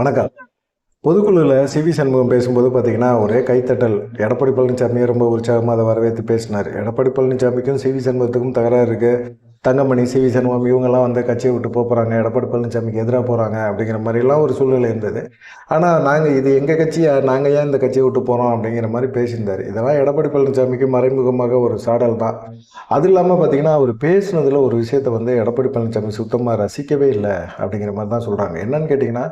வணக்கம். பொதுக்குழுல சிவி சண்முகம் பேசும்போது பார்த்தீங்கன்னா, ஒரே கைத்தட்டல். எடப்பாடி பழனிசாமியே ரொம்ப உற்சாகமா அத வரவேத்து பேசினாரு. எடப்பாடி பழனிசாமிக்கும் சிவி சண்முகத்துக்கும் தகராறு இருக்கு. தங்கமணி, சிவி சண்முகம் இவங்கலாம் வந்து கட்சிய விட்டு போறாங்க. எடப்பாடி பழனிசாமிக்கு எதிரா போறாங்க அப்படிங்கிற மாரிலாம் ஒரு சூழ்நிலை இருந்தது. ஆனா, நாங்க இது எங்க கட்சியா, நாங்க ஏன் இந்த கட்சிய விட்டு போறோம் அப்படிங்கிற மாரி பேசியிருந்தாரு. இதெல்லாம் எடப்பாடி பழனிசாமிக்கு மறைமுகமாக ஒரு சாடல் தான். அது இல்லாம பார்த்தீங்கன்னா, அவரு பேசினதுல ஒரு விஷயத்த வந்து எடப்பாடி பழனிசாமி சுத்தமா ரசிக்கவே இல்ல அப்படிங்கிற மாரி தான் சொல்றாங்க. என்னன்னு கேட்டீங்கன்னா,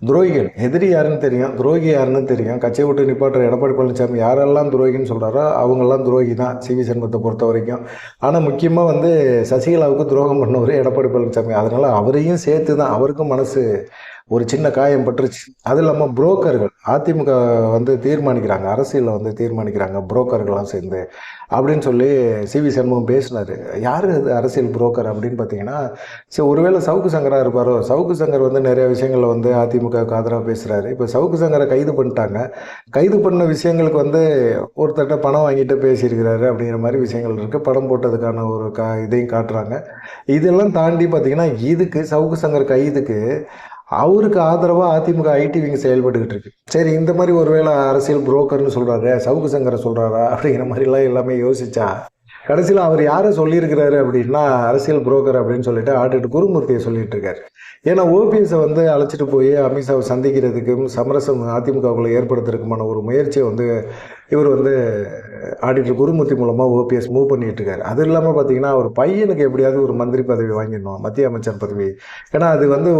துரோகிகள். எதிரி யாருன்னு தெரியும். துரோகி யாருன்னு தெரியும். கட்சிய விட்டு நிப்பாட்டுற எடப்பாடி பழனிசாமி யாரெல்லாம் துரோகின்னு சொல்றாரோ, அவங்கலாம் துரோகி தான் சிவி சண்முகத்த பொறுத்தவரைக்கும். ஆனா, முக்கியமா வந்து சசிகலாவுக்கு துரோகம் பண்ணவரு எடப்பாடி பழனிசாமி. அதனால அவரையும் சேர்த்து தான் அவருக்கும் மனசு ஒரு சின்ன காயம் பட்டுருச்சு. அது இல்லாம புரோக்கர்கள் அதிமுக வந்து தீர்மானிக்கிறாங்க. அரசியல்ல வந்து தீர்மானிக்கிறாங்க புரோக்கர்கள்லாம் சேர்ந்து. அப்படின்னு சொல்லி சிவி சண்முகம் பேசினாரு. யாரு அது அரசியல் புரோக்கர் அப்படின்னு பார்த்தீங்கன்னா, சரி ஒருவேளை சவுக்கு சங்கரா இருப்பாரோ? சவுக்கு சங்கர் வந்து நிறைய விஷயங்கள்ல வந்து அதிமுகவுக்கு ஆதரவா பேசுறாரு. இப்ப சவுக்கு சங்கரை கைது பண்ணிட்டாங்க. கைது பண்ண விஷயங்களுக்கு வந்து ஒருத்தர்ட்ட பணம் வாங்கிட்டு பேசியிருக்கிறாரு அப்படிங்கிற மாரி விஷயங்கள் இருக்கு. படம் போட்டதுக்கான ஒரு இதையும் காட்டுறாங்க. இதெல்லாம் தாண்டி பார்த்தீங்கன்னா, இதுக்கு சவுக்கு சங்கர் கைதுக்கு அவருக்கு ஆதரவா அதிமுக ஐடி விங் செயல்பட்டுக்கிட்டு இருக்கு. சரி இந்த மாரி ஒருவேளை அரசியல் புரோக்கர்ன்னு சொல்றாரே, சவுக்கு சங்கர சொல்றாரா? அப்படிங்கிற மாரிலாம் எல்லாமே யோசிச்சா, கடைசியில அவர் யார சொல்லியிருக்கிறாரு அப்படின்னா, அரசியல் புரோக்கர் அப்படின்னு சொல்லிட்டு ஆடிட்டர் குருமூர்த்திய சொல்லிட்டு இருக்காரு. ஏன்னா ஓபிஎஸ்ஸ வந்து அழைச்சிட்டு போய் அமித்ஷாவை சந்திக்கிறதுக்கும், சமரசம் அதிமுகவுக்குள்ள ஏற்படுத்துறதுக்குமான ஒரு முயற்சிய வந்து இவர் வந்து ஆடிட்டர் குருமூர்த்தி மூலமா ஓபிஎஸ் மூவ் பண்ணிட்டு இருக்காரு. அது இல்லாம பார்த்தீங்கன்னா, அவர் பையனுக்கு எப்படியாவது ஒரு மந்திரி பதவி வாங்கிடணும். மத்திய அமைச்சர் பதவி. ஏன்னா அது வந்து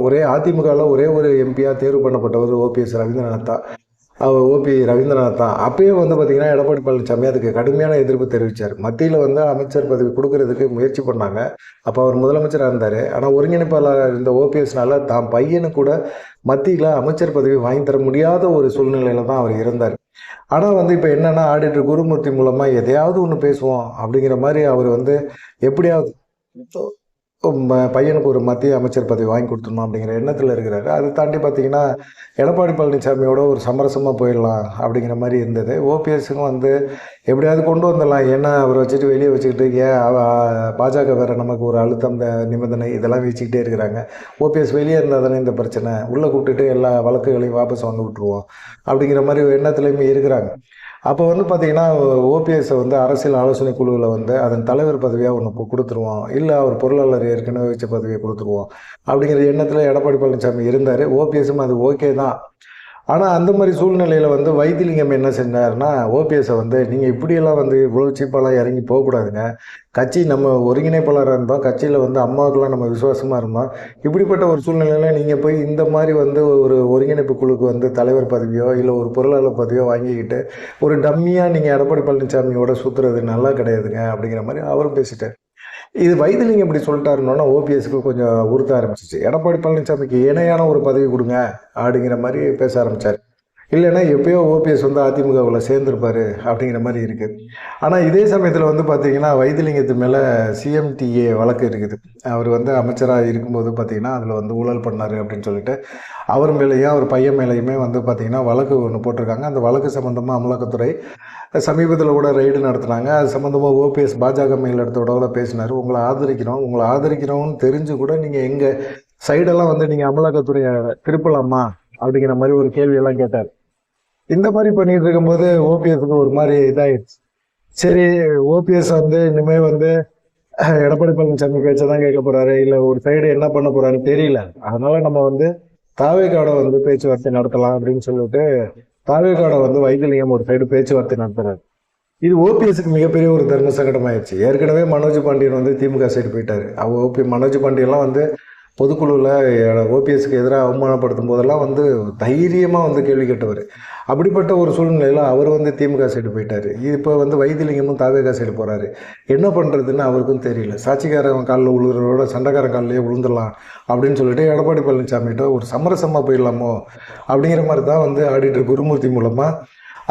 ஒரே அதிமுகவில் ஒரே ஒரு எம்பியா தேர்வு பண்ணப்பட்டவர் ஓபிஎஸ் ரவீந்திரநாத் தான். ஓபி ரவீந்திரநாத் தான். அப்பயே வந்து பார்த்தீங்கன்னா, எடப்பாடி பழனிசாமி அதுக்கு கடுமையான எதிர்ப்பு தெரிவித்தார். மத்தியில் வந்து அமைச்சர் பதவி கொடுக்கறதுக்கு முயற்சி பண்ணாங்க. அப்போ அவர் முதலமைச்சராக இருந்தார். ஆனால் ஒருங்கிணைப்பாளராக இருந்த ஓபிஎஸ்னால தான் பையனுக்கு கூட மத்தியில் அமைச்சர் பதவி வாங்கி தர முடியாத ஒரு சூழ்நிலையில தான் அவர் இருந்தார். ஆனால் வந்து இப்போ என்னன்னா, ஆடிட்டர் குருமூர்த்தி மூலமாக எதையாவது ஒன்று பேசுவோம் அப்படிங்கிற மாதிரி அவர் வந்து எப்படியாவது பையனுக்கு ஒரு மத்திய அமைச்சர் பதவி வாங்கி கொடுத்துடணும் அப்படிங்கிற எண்ணத்தில் இருக்கிறாரு. அதை தாண்டி பார்த்தீங்கன்னா, எடப்பாடி பழனிசாமியோட ஒரு சமரசமாக போயிடலாம் அப்படிங்கிற மாதிரி இருந்தது. ஓபிஎஸ்ஸுக்கும் வந்து எப்படியாவது கொண்டு வந்துடலாம். ஏன்னா அவரை வச்சுட்டு வெளியே வச்சுக்கிட்டு ஏன் பாஜக வேறு நமக்கு ஒரு அழுத்தம் நிபந்தனை இதெல்லாம் வச்சுக்கிட்டே இருக்கிறாங்க. ஓபிஎஸ் வெளியே இருந்தால் தானே இந்த பிரச்சனை, உள்ளே கூப்பிட்டுட்டு எல்லா வழக்குகளையும் வாபஸ் வாங்க விட்டுருவோம் அப்படிங்கிற மாதிரி எண்ணத்துலையுமே இருக்கிறாங்க. அப்போ வந்து பார்த்தீங்கன்னா, ஓபிஎஸ்ஸை வந்து அரசியல் ஆலோசனை குழுவில் வந்து அதன் தலைவர் பதவியாக ஒன்று கொடுத்துருவோம். இல்லை அவர் பொருளாளர் ஏற்கனவே வச்ச பதவியை கொடுத்துருவோம். அப்படிங்கிற எண்ணத்தில் எடப்பாடி பழனிசாமி இருந்தார். ஓபிஎஸ்ஸும் அது ஓகே தான். ஆனால் அந்த மாதிரி சூழ்நிலையில் வந்து வைத்திலிங்கம் என்ன செஞ்சாருன்னா, ஓபிஎஸ்ஸை வந்து நீங்கள் இப்படியெல்லாம் வந்து இவ்வளோ சீப்பாலாம் இறங்கி போகக்கூடாதுங்க. கட்சி நம்ம ஒருங்கிணைப்பாளராக இருந்தோம். கட்சியில் வந்து அம்மாவுக்கெல்லாம் நம்ம விசுவாசமாக இருந்தோம். இப்படிப்பட்ட ஒரு சூழ்நிலையில் நீங்கள் போய் இந்த மாதிரி வந்து ஒரு ஒருங்கிணைப்பு குழுக்கு வந்து தலைவர் பதவியோ இல்லை ஒரு பொருளாளர் பதவியோ வாங்கிக்கிட்டு ஒரு டம்மியாக நீங்கள் எடப்பாடி பழனிசாமியோட சுற்றுறது நல்லா கிடையாதுங்க அப்படிங்கிற மாதிரி அவரும் பேசிட்டார். இது வைத்திலிங்கம் இப்படி சொல்லிட்டாருன்னொன்னே ஓபிஎஸ்க்கு கொஞ்சம் உறுத்த ஆரம்பிச்சிச்சு. எடப்பாடி பழனிசாமிக்கு இணையான ஒரு பதவி கொடுங்க அப்படிங்கிற மாதிரி பேச ஆரம்பித்தார். இல்லைன்னா எப்பயோ ஓபிஎஸ் வந்து அதிமுகவில் சேர்ந்துருப்பார் அப்படிங்கிற மாதிரி இருக்குது. ஆனால் இதே சமயத்தில் வந்து பார்த்திங்கன்னா, வைத்திலிங்கத்து மேலே சிஎம்டிஏ வழக்கு இருக்குது. அவர் வந்து அமைச்சராக இருக்கும்போது பார்த்திங்கன்னா, அதில் வந்து ஊழல் பண்ணார் அப்படின்னு சொல்லிட்டு அவர் மேலேயும் அவர் பையன் மேலேயுமே வந்து பார்த்திங்கன்னா வழக்கு ஒன்று போட்டிருக்காங்க. அந்த வழக்கு சம்மந்தமாக அமலாக்கத்துறை சமீபத்தில் கூட ரைடு நடத்துனாங்க. அது சம்மந்தமாக ஓபிஎஸ் பாஜக மேல் இடத்தோட கூட பேசினார். உங்களை ஆதரிக்கிறோம்னு தெரிஞ்சு கூட நீங்கள் எங்கள் சைடெல்லாம் வந்து நீங்கள் அமலாக்கத்துறையை திருப்பலாமா அப்படிங்கிற மாதிரி ஒரு கேள்வியெல்லாம் கேட்டார். இந்த மாதிரி பண்ணிட்டு இருக்கும்போது ஓபிஎஸ்க்கு ஒரு மாதிரி இதாயிடுச்சு. சரி, ஓபிஎஸ் வந்து இனிமேல் வந்து எடப்பாடி பழனிசாமி பேச்சை தான் கேட்க போறாரு, இல்லை ஒரு சைடு என்ன பண்ண போறாருன்னு தெரியல. அதனால நம்ம வந்து தாவேக்காட வந்து பேச்சுவார்த்தை நடத்தலாம் அப்படின்னு சொல்லிட்டு தாவேக்காட வந்து வைத்திலிங்கம் ஒரு சைடு பேச்சுவார்த்தை நடத்துறாரு. இது ஓபிஎஸ்க்கு மிகப்பெரிய ஒரு தர்ம சங்கடம் ஆயிடுச்சு. ஏற்கனவே மனோஜ் பாண்டியன் வந்து திமுக சைடு போயிட்டாரு. மனோஜ் பாண்டியன்லாம் வந்து பொதுக்குழுவில் ஓபிஎஸ்க்கு எதிராக அவமானப்படுத்தும் போதெல்லாம் வந்து தைரியமாக வந்து கேள்வி கேட்டவர். அப்படிப்பட்ட ஒரு சூழ்நிலையில் அவர் வந்து திமுக சைடு போயிட்டார். இப்போ வந்து வைத்திலிங்கமும் தாவேகா சைடு போகிறாரு. என்ன பண்ணுறதுன்னு அவருக்கும் தெரியல. சாட்சிக்காரன் காலில் விழுகிறதோட சண்டைக்காரன் காலிலேயே விழுந்துடலாம் அப்படின்னு சொல்லிட்டு எடப்பாடி பழனிசாமிகிட்ட ஒரு சமரசமாக போயிடலாமோ அப்படிங்கிற மாதிரி தான் வந்து ஆடிட்டர் குருமூர்த்தி மூலமாக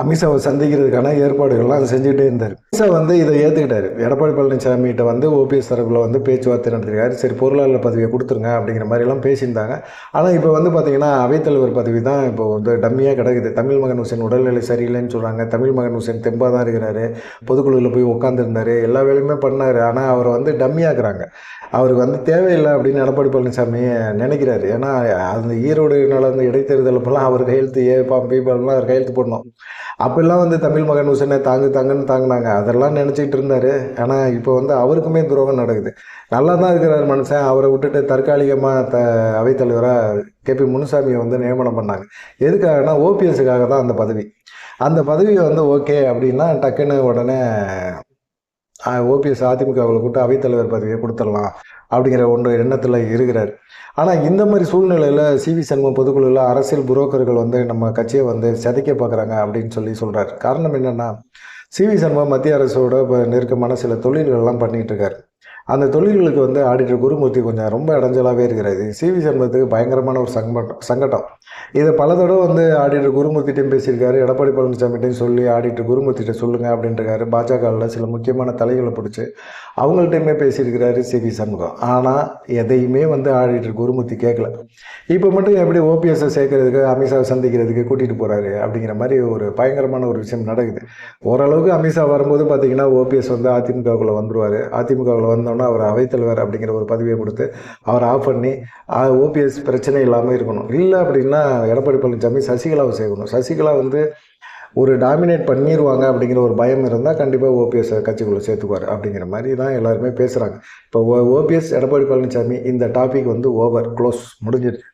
அமித்ஷாவை சந்திக்கிறதுக்கான ஏற்பாடுகள்லாம் அதை செஞ்சுக்கிட்டே இருந்தார். அமித்ஷா வந்து இதை ஏற்றுக்கிட்டாரு. எடப்பாடி பழனிசாமிகிட்ட வந்து ஓபிஎஸ் தரப்பில் வந்து பேச்சுவார்த்தை நடத்திருக்காரு. சரி, பொருளாளர் பதவியை கொடுத்துருங்க அப்படிங்கிற மாதிரிலாம் பேசியிருந்தாங்க. ஆனால் இப்போ வந்து பார்த்திங்கன்னா அவைத்தலைவர் பதவி தான் இப்போ வந்து டம்மியாக கிடக்குது. தமிழ் மகன் ஹுசேன் உடல்நிலை சரியில்லைன்னு சொல்கிறாங்க. தமிழ் மகன் ஹுசேன் தெம்பாக தான் இருக்கிறாரு. பொதுக்குழுவில் போய் உட்காந்துருந்தாரு, எல்லா வேலையுமே பண்ணார். ஆனால் அவரை வந்து டம்மியாக்குறாங்க. அவருக்கு வந்து தேவையில்லை அப்படின்னு எடப்பாடி பழனிசாமி நினைக்கிறாரு. ஏன்னா அந்த ஈரோடு நடந்த இடைத்தேர்தலப்பெல்லாம் அவர் கையெழுத்து பீப்பாலாம் அவர் கையெழுத்து போடணும். அப்பெல்லாம் வந்து தமிழ் மகன் ஹுசேனை தாங்குன்னு தாங்கினாங்க. அதெல்லாம் நினச்சிக்கிட்டு இருந்தார். ஆனால் இப்போ வந்து அவருக்குமே துரோகம் நடக்குது. நல்லா தான் இருக்கிறார் மனுஷன். அவரை விட்டுட்டு தற்காலிகமாக அவைத்தலைவராக கேபி முனுசாமியை வந்து நியமனம் பண்ணாங்க. எதுக்காகனா ஓபிஎஸ்ஸுக்காக தான் அந்த பதவி. அந்த பதவியை வந்து ஓகே அப்படின்னா டக்குன்னு உடனே ஓபிஎஸ் அதிமுகவில் கூட்டு அவைத்தலைவர் பதவியை கொடுத்துடலாம் அப்படிங்கிற ஒன்று எண்ணத்தில் இருக்கிறார். ஆனால் இந்த மாதிரி சூழ்நிலையில் சிவி சண்முகம் பொதுக்குழுவில் அரசியல் புரோக்கர்கள் வந்து நம்ம கட்சியை வந்து சிதைக்க பார்க்குறாங்க அப்படின்னு சொல்கிறார். காரணம் என்னென்னா, சிவி சண்முகம் மத்திய அரசோட நெருக்கமான சில தொழில்கள்லாம் பண்ணிகிட்டு இருக்காரு. அந்த தொழில்களுக்கு வந்து ஆடிட்டர் குருமூர்த்தி கொஞ்சம் ரொம்ப இடைஞ்சலாகவே இருக்கிறாரு. சிவி சண்முகத்துக்கு பயங்கரமான ஒரு சங்கடம். இதை பல தடவை வந்து ஆடிட்டர் குருமூர்த்திட்டையும் பேசியிருக்காரு. எடப்பாடி பழனிசாமிகிட்டையும் சொல்லி ஆடிட்டர் குருமூர்த்திட்ட சொல்லுங்கள் அப்படின்ட்டுருக்காரு. பாஜகவில் சில முக்கியமான தலைகளை பிடிச்சி அவங்கள்ட்டையுமே பேசியிருக்கிறாரு சிவி சண்முகம். ஆனால் எதையுமே வந்து ஆடிட்டர் குருமூர்த்தி கேட்கல. இப்போ மட்டும் எப்படி ஓபிஎஸ்ஸை சேர்க்கறதுக்கு, அமித்ஷாவை சந்திக்கிறதுக்கு கூட்டிகிட்டு போகிறாரு அப்படிங்கிற மாதிரி ஒரு பயங்கரமான ஒரு விஷயம் நடக்குது. ஓரளவுக்கு அமித்ஷா வரும்போது பார்த்திங்கன்னா ஓபிஎஸ் வந்து அதிமுகவுக்குள்ளே வந்துடுவார். அதிமுகவில் வந்தோன்னா அவர் அவைத்தலைவர் அப்படிங்கிற ஒரு பதவியை கொடுத்து அவர் ஆஃப் பண்ணி ஓபிஎஸ் பிரச்சனை இல்லாமல் இருக்கணும். இல்லை அப்படின்னா எடப்பாடி பழனிசாமி சசிகலாவை சேர்க்கணும். சசிகலா வந்து ஒரு டாமினேட் பண்ணிடுவாங்க அப்படிங்கிற ஒரு பயம் இருந்தால் கண்டிப்பாக ஓபிஎஸ் கட்சிக்குள்ளே சேர்த்துக்குவார் அப்படிங்கிற மாதிரி தான் எல்லாருமே பேசுகிறாங்க. இப்போ ஓபிஎஸ் எடப்பாடி பழனிசாமி இந்த டாபிக் வந்து க்ளோஸ் முடிஞ்சிருச்சு.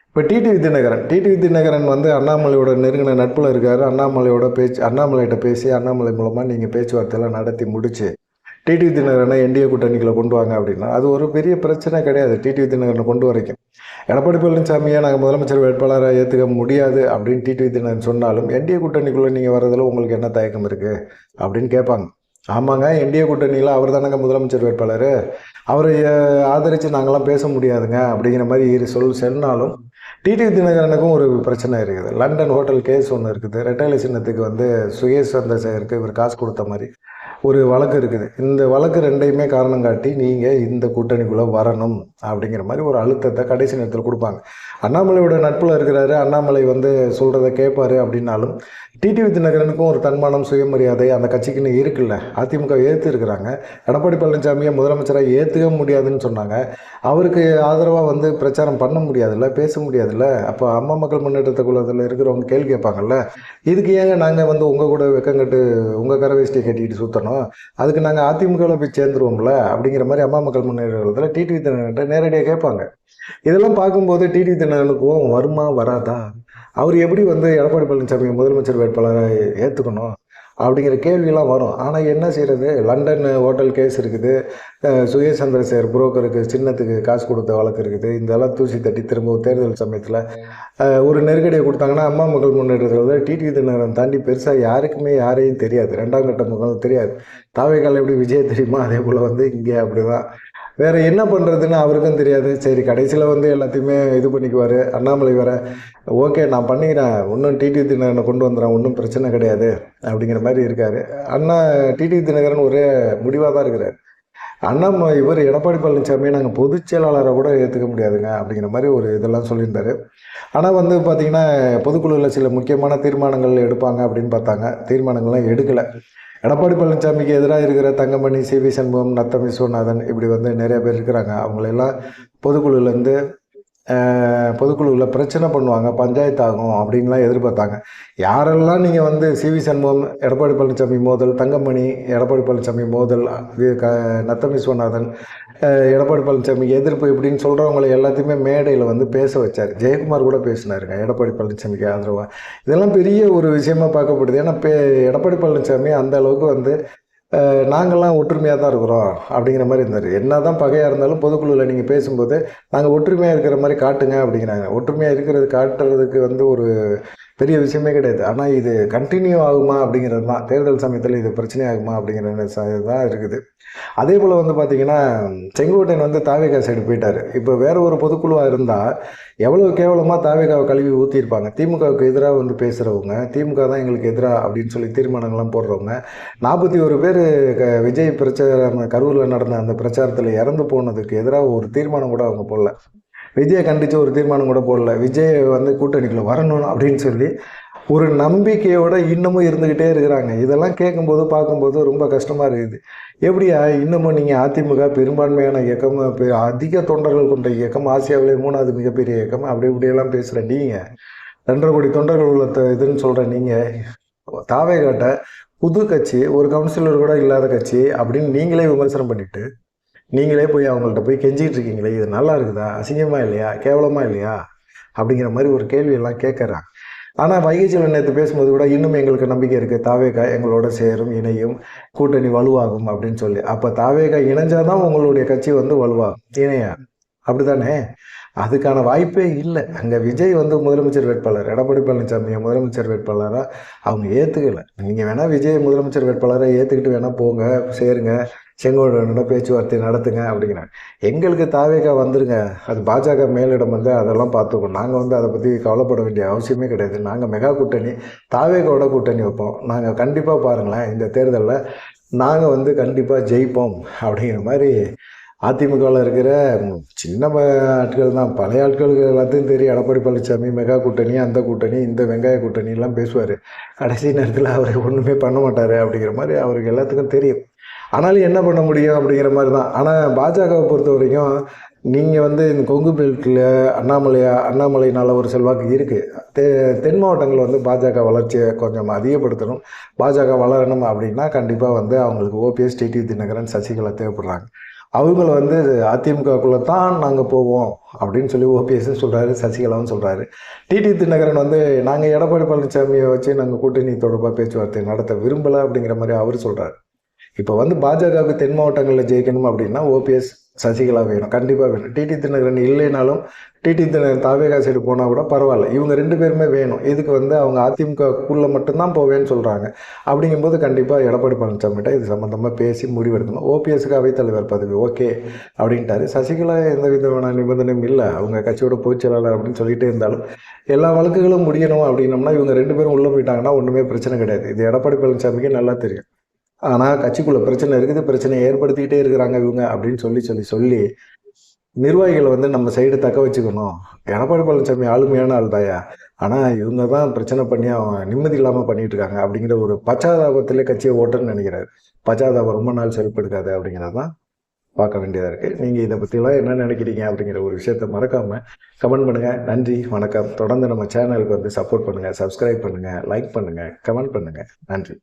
இப்போ டிடிவி தினகரன் வந்து அண்ணாமலையோட நெருங்கின நட்பில் இருக்கார். அண்ணாமலைகிட்ட பேசி அண்ணாமலை மூலமாக நீங்கள் பேச்சுவார்த்தையெல்லாம் நடத்தி முடிச்சு டிடிவி தினகரனை என்டிஏ கூட்டணிகளை கொண்டு வாங்க அப்படின்னா அது ஒரு பெரிய பிரச்சனை கிடையாது. டிடிவி தினகரனை கொண்டு வரைக்கும் எடப்பாடி பழனிசாமியை நாங்கள் முதலமைச்சர் வேட்பாளராக ஏற்றுக்க முடியாது அப்படின்னு டிடிவி தினகரன் சொன்னாலும் என்டிஏ கூட்டணிக்குள்ளே நீங்கள் வர்றதில் உங்களுக்கு என்ன தயக்கம் இருக்குது அப்படின்னு கேட்பாங்க. ஆமாங்க, என்டிஏ கூட்டணியில் அவர் தானங்க முதலமைச்சர் வேட்பாளர், அவரை ஆதரித்து நாங்களாம் பேச முடியாதுங்க அப்படிங்கிற மாதிரி சொன்னாலும் டிடிவி தினகரனுக்கும் ஒரு பிரச்சனை இருக்குது. லண்டன் ஹோட்டல் கேஸ் ஒன்று இருக்குது. ரெட்டைலை சின்னத்துக்கு வந்து சுயேஷ் சந்திரசேகருக்கு இவர் காசு கொடுத்த மாதிரி ஒரு வழக்கு இருக்குது. இந்த வழக்கு ரெண்டையுமே காரணம் காட்டி நீங்கள் இந்த கூட்டணிக்குள்ளே வரணும் அப்படிங்கிற மாதிரி ஒரு அழுத்தத்தை கடைசி நேரத்தில் கொடுப்பாங்க. அண்ணாமலையோட நட்பில் இருக்கிறாரு, அண்ணாமலை வந்து சொல்கிறத கேட்பாரு அப்படின்னாலும் டிடிவி தினகரனுக்கும் ஒரு தன்மானம் சுயமரியாதை அந்த கட்சிக்குன்னு இருக்குல்ல. அதிமுக இருக்கிறாங்க. எடப்பாடி பழனிசாமியை முதலமைச்சராக ஏற்றுக்க முடியாதுன்னு சொன்னாங்க. அவருக்கு ஆதரவாக வந்து பிரச்சாரம் பண்ண முடியாதுல்ல, பேச முடியாதுல்ல. அப்போ அம்மா மக்கள் முன்னேற்றத்தை குழுவில் இருக்கிறவங்க கேள்வி கேட்பாங்கல்ல, இதுக்கு ஏங்க நாங்கள் வந்து உங்கள் கூட வெக்கங்கட்டு உங்கள் கரவேஷ்டியை கட்டிக்கிட்டு சுற்றணும், அதுக்கு நாங்கள் அதிமுகவில் போய் சேர்ந்துருவோம்ல அப்படிங்கிற மாதிரி அம்மா மக்கள் முன்னேற்றத்தில் டிடிவி தினகரன்ட்ட நேரடியாக கேட்பாங்க. இதெல்லாம் பார்க்கும்போது டிடிவி தினகரனுக்கும் வருமா வராதா, அவர் எப்படி வந்து எடப்பாடி பழனிசாமி முதலமைச்சர் வேட்பாளரை ஏற்றுக்கணும் அப்படிங்கிற கேள்வியெல்லாம் வரும். ஆனால் என்ன செய்கிறது, லண்டன் ஹோட்டல் கேஸ் இருக்குது, சுயேஷ் சந்திரசேகர் புரோக்கருக்கு சின்னத்துக்கு காசு கொடுத்த வழக்கு இருக்குது. இதெல்லாம் தூசி தட்டி திரும்ப தேர்தல் சமயத்தில் ஒரு நெருக்கடியை கொடுத்தாங்கன்னா அம்மா மக்கள் முன்னேற்றத்தில் டிடிவி தினகரன் தாண்டி பெருசாக யாருக்குமே யாரையும் தெரியாது. ரெண்டாம் கட்ட முகம் தெரியாது. தாவேக்கால் எப்படி விஜய் தெரியுமா, அதே போல் வந்து இங்கே அப்படி தான். வேறு என்ன பண்ணுறதுன்னு அவருக்கும் தெரியாது. சரி, கடைசியில் வந்து எல்லாத்தையுமே இது பண்ணிக்குவார். அண்ணாமலை வேற ஓகே நான் பண்ணிக்கிறேன், இன்னும் டிடிவி தினகரனை கொண்டு வந்துடுறேன், ஒன்றும் பிரச்சனை கிடையாது அப்படிங்கிற மாதிரி இருக்கார். டிடிவி தினகரன் ஒரே முடிவாக தான் இருக்கிறார். இவர் எடப்பாடி பழனிசாமியை நாங்கள் பொதுச் செயலாளரை கூட ஏற்றுக்க முடியாதுங்க அப்படிங்கிற மாதிரி ஒரு இதெல்லாம் சொல்லியிருந்தார். ஆனால் வந்து பார்த்திங்கன்னா பொதுக்குழுவில் சில முக்கியமான தீர்மானங்கள் எடுப்பாங்க அப்படின்னு பார்த்தாங்க. தீர்மானங்கள்லாம் எடுக்கலை. எடப்பாடி பழனிசாமிக்கு எதிராக இருக்கிற தங்கமணி, சிவி சண்முகம், நத்தம் விஸ்வநாதன் இப்படி வந்து நிறைய பேர் இருக்கிறாங்க. அவங்களெல்லாம் பொதுக்குழுவில் பிரச்சனை பண்ணுவாங்க, பஞ்சாயத்து ஆகும் அப்படின்லாம் எதிர்பார்த்தாங்க. யாரெல்லாம் நீங்கள் வந்து சிவி சண்முகம் எடப்பாடி பழனிசாமி மோதல், தங்கமணி எடப்பாடி பழனிசாமி மோதல், நத்தம் விஸ்வநாதன் எடப்பாடி பழனிசாமி எதிர்ப்பு இப்படின்னு சொல்கிறவங்களை எல்லாத்தையுமே மேடையில் வந்து பேச வச்சார். ஜெயக்குமார் கூட பேசினாருங்க எடப்பாடி பழனிசாமிக்கு ஆதரவாக. இதெல்லாம் பெரிய ஒரு விஷயமாக பார்க்கப்படுது. ஏன்னா எடப்பாடி பழனிசாமி அந்த அளவுக்கு வந்து நாங்கள்லாம் ஒற்றுமையாக தான் இருக்கிறோம் அப்படிங்கிற மாதிரி இருந்தார். என்ன தான் பகையாக இருந்தாலும் பொதுக்குழுவில் நீங்கள் பேசும்போது நாங்கள் ஒற்றுமையாக இருக்கிற மாதிரி காட்டுங்க அப்படிங்கிறாங்க. ஒற்றுமையாக காட்டுறதுக்கு வந்து ஒரு பெரிய விஷயமே கிடையாது. ஆனால் இது கண்டினியூ ஆகுமா அப்படிங்கிறது தான், தேர்தல் சமயத்தில் இது பிரச்சனை ஆகுமா அப்படிங்கிற தான் இருக்குது. அதே போல் வந்து பார்த்தீங்கன்னா, செங்கோட்டையன் வந்து தாவேகா சைடு போயிட்டார். இப்போ வேற ஒரு பொதுக்குழுவாக இருந்தால் எவ்வளோ கேவலமாக தாவேகாவை கழுவி ஊற்றிருப்பாங்க. திமுகவுக்கு எதிராக வந்து பேசுகிறவங்க, திமுக தான் எங்களுக்கு எதிராக அப்படின்னு சொல்லி தீர்மானங்கள்லாம் போடுறவங்க, 41 பேர் விஜய் பிரச்சாரம் கரூரில் நடந்த அந்த பிரச்சாரத்தில் இறந்து போனதுக்கு எதிராக ஒரு தீர்மானம் கூட அவங்க போடல. விஜயை கண்டித்து ஒரு தீர்மானம் கூட போடல. விஜய் வந்து கூட்டணிக்குள்ள வரணும் அப்படின்னு சொல்லி ஒரு நம்பிக்கையோட இன்னமும் இருந்துக்கிட்டே இருக்கிறாங்க. இதெல்லாம் கேட்கும்போது பார்க்கும்போது ரொம்ப கஷ்டமாக இருக்குது. எப்படியா இன்னமும் நீங்கள் அதிமுக பெரும்பான்மையான இயக்கம், அதிக தொண்டர்கள் கொண்ட இயக்கம், ஆசியாவிலே 3வது மிகப்பெரிய இயக்கம், அப்படி இப்படியெல்லாம் பேசுகிற நீங்கள், 2.5 கோடி தொண்டர்கள் உள்ள இதுன்னு சொல்கிற நீங்கள், தாவேகாட்ட புது கட்சி, ஒரு கவுன்சிலர் கூட இல்லாத கட்சி அப்படின்னு நீங்களே விமர்சனம் பண்ணிட்டு, நீங்களே போய் அவங்கள்ட்ட போய் கெஞ்சிக்கிட்டு இருக்கீங்களே, இது நல்லா இருக்குதா, அசிங்கமாக இல்லையா, கேவலமாக இல்லையா அப்படிங்கிற மாதிரி ஒரு கேள்வியெல்லாம் கேட்குறாங்க. ஆனால் வைகை செல்வன் நேற்று பேசும்போது கூட இன்னும் எங்களுக்கு நம்பிக்கை இருக்குது, தாவேகா எங்களோட சேரும், இணையும், கூட்டணி வலுவாகும் அப்படின்னு சொல்லி. அப்போ தாவேகா இணைஞ்சாதான் உங்களுடைய கட்சி வந்து வலுவாகும், இணையா? அப்படிதானே? அதுக்கான வாய்ப்பே இல்லை. அங்கே விஜய் வந்து முதலமைச்சர் வேட்பாளர், எடப்பாடி பழனிசாமியை முதலமைச்சர் வேட்பாளராக அவங்க ஏற்றுக்கலை. நீங்கள் வேணால் விஜய் முதலமைச்சர் வேட்பாளராக ஏற்றுக்கிட்டு வேணால் போங்க, சேருங்க, செங்கோட்டையனோட பேச்சுவார்த்தை நடத்துங்க அப்படிங்கிறாங்க. எங்களுக்கு தாவேகா வந்துருங்க, அது பாஜக மேலிடம் வந்து அதெல்லாம் பார்த்துக்கோம், நாங்கள் வந்து அதை பற்றி கவலைப்பட வேண்டிய அவசியமே கிடையாது, நாங்கள் மெகா கூட்டணி தாவேகாவோட கூட்டணி வைப்போம், நாங்கள் கண்டிப்பாக பாருங்களேன் இந்த தேர்தலில் நாங்கள் வந்து கண்டிப்பாக ஜெயிப்போம் அப்படிங்கிற மாதிரி அதிமுகவில் இருக்கிற சின்ன ஆட்கள் தான், பழைய ஆட்களுக்கு எல்லாத்தையும் தெரியும். எடப்பாடி பழனிசாமி மெகா கூட்டணி, அந்த கூட்டணி, இந்த வெங்காய கூட்டணிலாம் பேசுவார். கடைசி நேரத்தில் அவர் ஒன்றுமே பண்ண மாட்டார் அப்படிங்கிற மாதிரி அவருக்கு எல்லாத்துக்கும் தெரியும். ஆனாலும் என்ன பண்ண முடியும் அப்படிங்கிற மாதிரி தான். ஆனால் பாஜகவை பொறுத்த வரைக்கும் நீங்கள் வந்து இந்த கொங்கு பெல்ட்டில் அண்ணாமலையினால் ஒரு செல்வாக்கு இருக்குது. தென் மாவட்டங்களில் வந்து பாஜக வளர்ச்சியை கொஞ்சம் அதிகப்படுத்தணும், பாஜக வளரணும் அப்படின்னா கண்டிப்பாக வந்து அவங்களுக்கு ஓபிஎஸ், டிடிவி தினகரன், சசிகலா தேவைப்படுறாங்க. அவங்கள வந்து அதிமுகக்குள்ளே தான் நாங்கள் போவோம் அப்படின்னு சொல்லி ஓபிஎஸ்ன்னு சொல்கிறாரு, சசிகலாவும் சொல்கிறாரு. டிடிவி தினகரன் வந்து நாங்கள் எடப்பாடி பழனிசாமியை வச்சு நாங்கள் கூட்டணி தொடர்பாக பேச்சுவார்த்தை நடத்த விரும்பலை அப்படிங்கிற மாதிரி அவர் சொல்கிறார். இப்போ வந்து பாஜகவுக்கு தென் மாவட்டங்களில் ஜெயிக்கணும் அப்படின்னா ஓபிஎஸ், சசிகலா வேணும், கண்டிப்பாக வேணும். டிடி தினகரன் இல்லைனாலும் டிடி தினகரன் தாவேகா சைடு போனால் கூட பரவாயில்ல, இவங்க 2 பேருமே வேணும். இதுக்கு வந்து அவங்க அதிமுகக்குள்ளே மட்டும்தான் போவேன்னு சொல்கிறாங்க. அப்படிங்கும்போது கண்டிப்பாக எடப்பாடி பழனிசாமிகிட்ட இது சம்மந்தமாக பேசி முடிவெடுக்கணும். ஓபிஎஸ்க்கு அவைத்தலைவர் பதவி ஓகே அப்படின்ட்டாரு. சசிகலா எந்த விதமான நிபந்தனையும் இல்லை, அவங்க கட்சியோட பொதுச்செயலாளர் அப்படின்னு சொல்லிகிட்டே இருந்தாலும் எல்லா வழக்குகளும் முடியணும் அப்படின்னம்னா இவங்க 2 பேரும் உள்ளே போயிட்டாங்கன்னா ஒன்றுமே பிரச்சனை கிடையாது. இது எடப்பாடி பழனிசாமிக்கு நல்லா தெரியும். ஆனால் கட்சிக்குள்ளே பிரச்சனை இருக்குது, பிரச்சனையை ஏற்படுத்திக்கிட்டே இருக்கிறாங்க இவங்க அப்படின்னு சொல்லி நிர்வாகிகளை வந்து நம்ம சைடு தக்க வச்சுக்கணும். எடப்பாடி பழனிசாமி ஆளுமையான ஆள் தாயா, ஆனால் இவங்க தான் பிரச்சனை பண்ணி அவன் நிம்மதி இல்லாமல் பண்ணிகிட்டு இருக்காங்க அப்படிங்கிற ஒரு பச்சாதாபத்திலே கட்சியை ஓட்டுன்னு நினைக்கிறாரு. பச்சாதாபம் ரொம்ப நாள் செலுப்படுக்காது அப்படிங்கிறது தான் பார்க்க வேண்டியதாக இருக்குது. நீங்கள் இதை பற்றிலாம் என்ன நினைக்கிறீங்க அப்படிங்கிற ஒரு விஷயத்தை மறக்காமல் கமெண்ட் பண்ணுங்கள். நன்றி, வணக்கம். தொடர்ந்து நம்ம சேனலுக்கு வந்து சப்போர்ட் பண்ணுங்கள், சப்ஸ்கிரைப் பண்ணுங்கள், லைக் பண்ணுங்கள், கமெண்ட் பண்ணுங்கள். நன்றி.